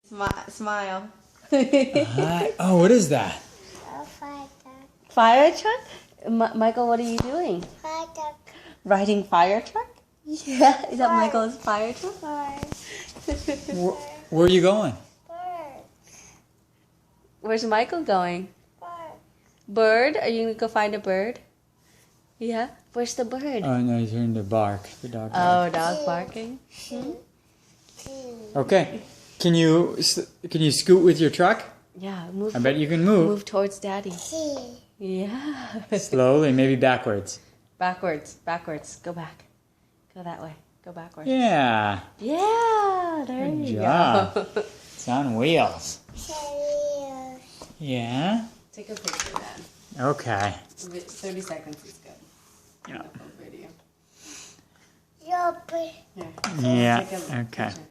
Smile. Oh, what is that? A fire truck. Fire truck? Michael, what are you doing? Fire truck. Riding fire truck? Yeah. Is that Michael's fire truck? Bird. Where are you going? Bird. Where's Michael going? Bird. Bird? Are you going to go find a bird? Yeah. Where's the bird? Oh, no, he's hearing the bark. The dog bark. Oh, dog barking. Okay. Can you scoot with your truck? Yeah. Move. I bet you can move. Move towards Daddy. Sea. Yeah. Slowly, maybe backwards. Backwards. Go back. Go that way. Go backwards. Yeah. Yeah. There Good you job. go. It's on wheels. Cereal. Yeah. Take a picture then. Okay. 30 seconds is good. Yeah. Video. Yuppie. Here. Yeah. Take a Okay. picture.